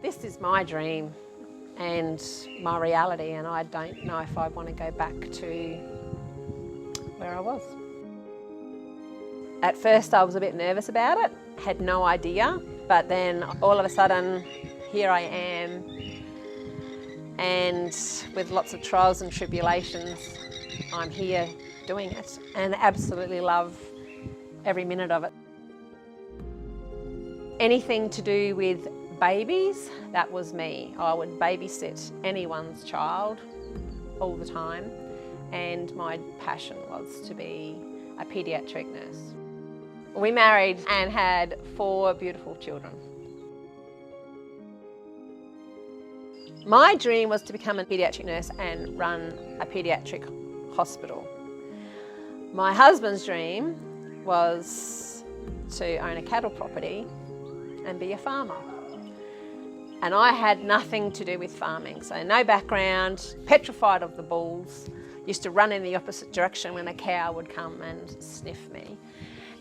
This is my dream and my reality, and I don't know if I want to go back to where I was. At first I was a bit nervous about it, had no idea, but then all of a sudden here I am, and with lots of trials and tribulations, I'm here doing it and absolutely love every minute of it. Anything to do with babies, that was me. I would babysit anyone's child all the time, and my passion was to be a paediatric nurse. We married and had 4 beautiful children. My dream was to become a paediatric nurse and run a paediatric hospital. My husband's dream was to own a cattle property and be a farmer. And I had nothing to do with farming, so no background, petrified of the bulls, used to run in the opposite direction when a cow would come and sniff me.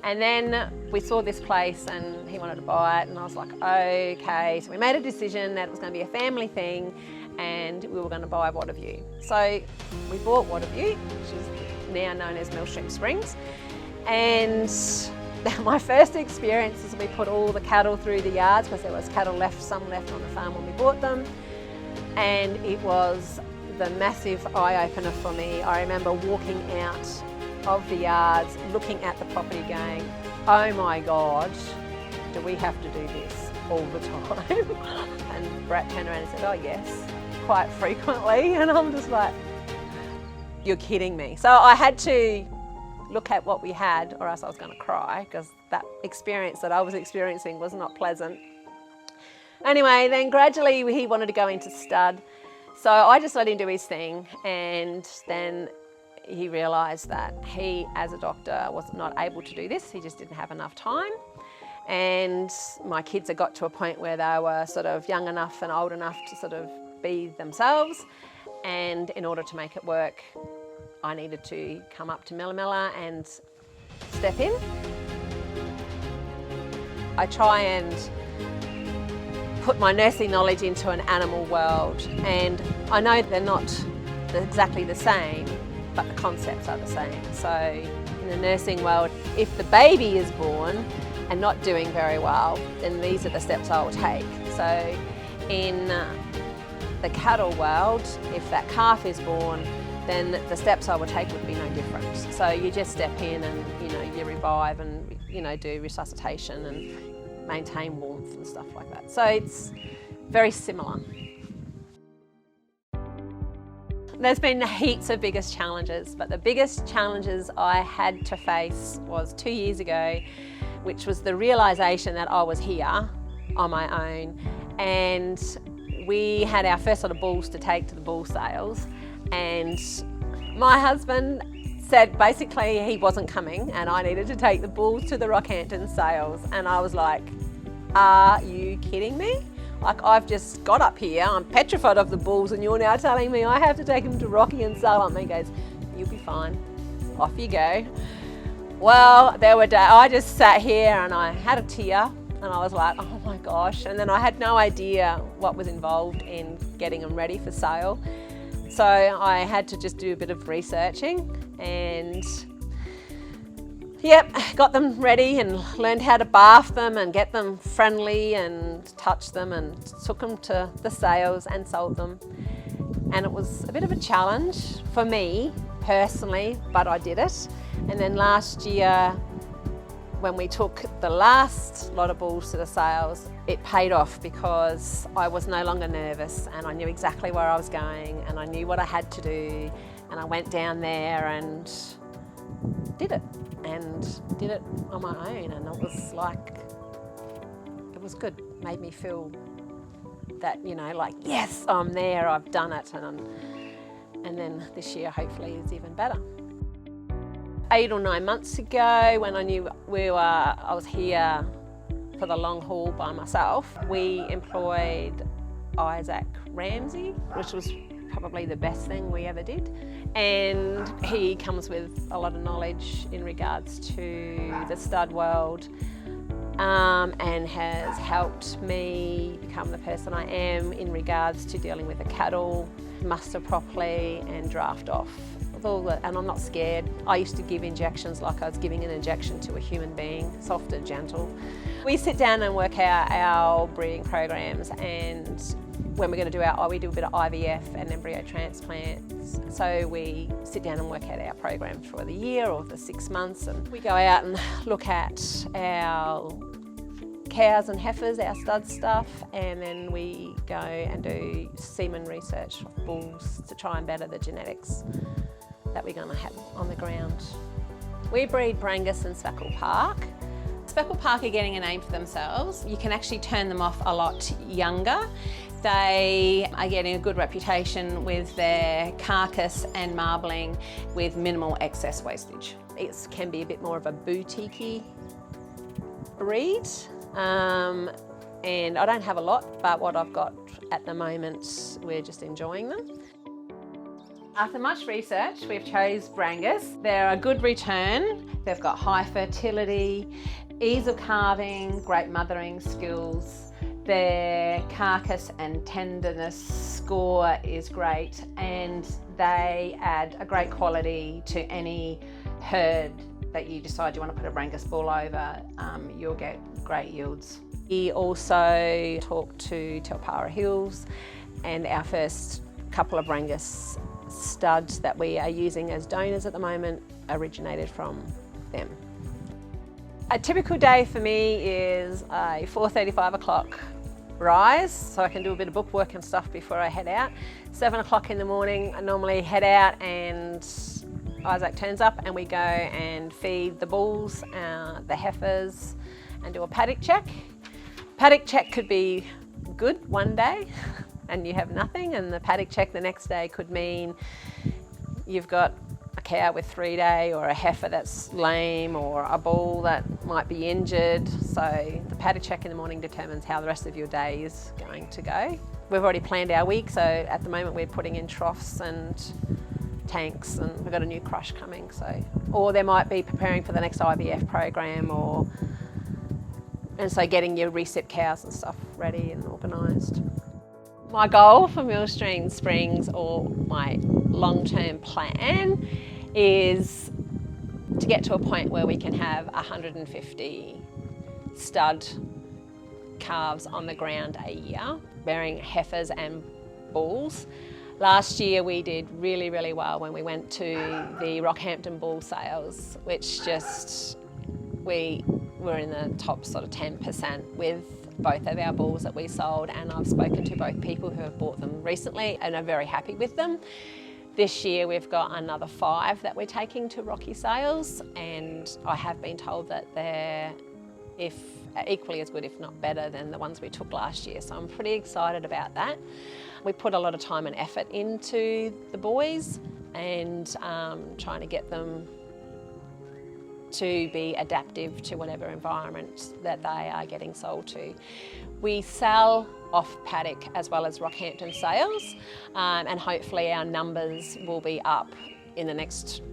And then we saw this place and he wanted to buy it, and I was like, okay. So we made a decision that it was going to be a family thing and we were going to buy Waterview. So we bought Waterview, which is now known as Millstream Springs. And my first experience is we put all the cattle through the yards, because there was cattle left, some left on the farm when we bought them. And it was the massive eye-opener for me. I remember walking out of the yards, looking at the property going, oh my God, do we have to do this all the time? And Brett turned around and said, oh yes, quite frequently. And I'm just like, you're kidding me. So I had to look at what we had, or else I was going to cry, because that experience that I was experiencing was not pleasant. Anyway, then gradually he wanted to go into stud. So I just let him do his thing, and then he realised that he, as a doctor, was not able to do this. He just didn't have enough time. And my kids had got to a point where they were sort of young enough and old enough to sort of be themselves. And in order to make it work, I needed to come up to Milla and step in. I try and put my nursing knowledge into an animal world, and I know they're not exactly the same, but the concepts are the same. So in the nursing world, if the baby is born and not doing very well, then these are the steps I will take. So in the cattle world, if that calf is born, then the steps I would take would be no different. So you just step in and you revive and do resuscitation and maintain warmth and stuff like that. So it's very similar. There's been heaps of biggest challenges, but the biggest challenges I had to face was 2 years ago, which was the realisation that I was here on my own, and we had our first lot of bulls to take to the bull sales, and my husband said basically he wasn't coming and I needed to take the bulls to the Rockhampton sales, and I was like, are you kidding me? Like, I've just got up here, I'm petrified of the bulls, and you're now telling me I have to take them to Rocky and sell them. He goes, you'll be fine, off you go. Well, there were days I just sat here and I had a tear, and I was like, oh my gosh. And then I had no idea what was involved in getting them ready for sale. So I had to just do a bit of researching, and yep, got them ready and learned how to bath them and get them friendly and touch them, and took them to the sales and sold them. And it was a bit of a challenge for me personally, but I did it. And then last year, when we took the last lot of bulls to the sales, it paid off, because I was no longer nervous and I knew exactly where I was going and I knew what I had to do, and I went down there and did it on my own, and it was like, it was good. It made me feel that, like, yes, I'm there, I've done it, and then this year hopefully is even better. 8 or 9 months ago, when I knew I was here for the long haul by myself, we employed Isaac Ramsey, which was probably the best thing we ever did. And he comes with a lot of knowledge in regards to the stud world and has helped me become the person I am in regards to dealing with the cattle, muster properly and draft off. And I'm not scared. I used to give injections like I was giving an injection to a human being, soft and gentle. We sit down and work out our breeding programs, and when we're going to do we do a bit of IVF and embryo transplants. So we sit down and work out our program for the year or the 6 months, and we go out and look at our cows and heifers, our stud stuff, and then we go and do semen research of bulls to try and better the genetics that we're going to have on the ground. We breed Brangus and Speckle Park. Speckle Park are getting a name for themselves. You can actually turn them off a lot younger. They are getting a good reputation with their carcass and marbling with minimal excess wastage. It can be a bit more of a boutique-y breed, and I don't have a lot, but what I've got at the moment, we're just enjoying them. After much research, we've chose Brangus. They're a good return. They've got high fertility, ease of calving, great mothering skills. Their carcass and tenderness score is great, and they add a great quality to any herd that you decide you want to put a Brangus bull over. You'll get great yields. We also talked to 13Apr22 Hills, and our first couple of Brangus studs that we are using as donors at the moment originated from them. A typical day for me is a 4:30, 5 o'clock rise, so I can do a bit of bookwork and stuff before I head out. 7 o'clock in the morning, I normally head out and Isaac turns up and we go and feed the bulls, the heifers, and do a paddock check. Paddock check could be good one day and you have nothing, and the paddock check the next day could mean you've got a cow with 3-day, or a heifer that's lame, or a bull that might be injured. So the paddock check in the morning determines how the rest of your day is going to go. We've already planned our week, so at the moment we're putting in troughs and tanks, and we've got a new crush coming. Or they might be preparing for the next IVF program, and so getting your recip cows and stuff ready and organised. My goal for Millstream Springs, or my long-term plan, is to get to a point where we can have 150 stud calves on the ground a year, bearing heifers and bulls. Last year we did really, really well when we went to the Rockhampton bull sales, which we were in the top sort of 10% with both of our bulls that we sold, and I've spoken to both people who have bought them recently and are very happy with them. This year we've got another 5 that we're taking to Rocky sales, and I have been told that they're equally as good, if not better, than the ones we took last year, so I'm pretty excited about that. We put a lot of time and effort into the boys, and trying to get them to be adaptive to whatever environment that they are getting sold to. We sell off paddock as well as Rockhampton sales, and hopefully our numbers will be up in the next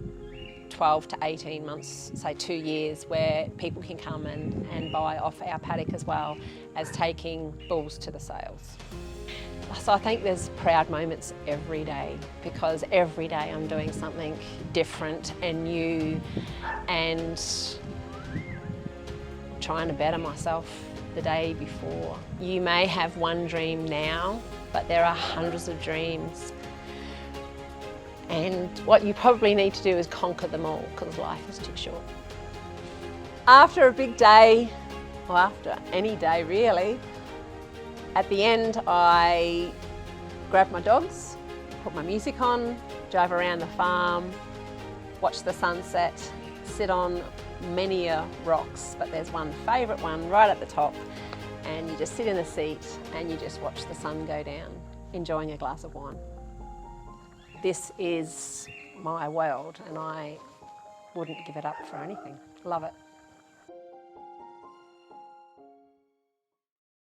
12 to 18 months, say 2 years, where people can come and buy off our paddock as well as taking bulls to the sales. So I think there's proud moments every day, because every day I'm doing something different and new and trying to better myself the day before. You may have one dream now, but there are hundreds of dreams. And what you probably need to do is conquer them all, because life is too short. After a big day, or after any day really, at the end I grab my dogs, put my music on, drive around the farm, watch the sunset, sit on many rocks, but there's one favourite one right at the top, and you just sit in the seat and you just watch the sun go down, enjoying a glass of wine. This is my world, and I wouldn't give it up for anything. Love it.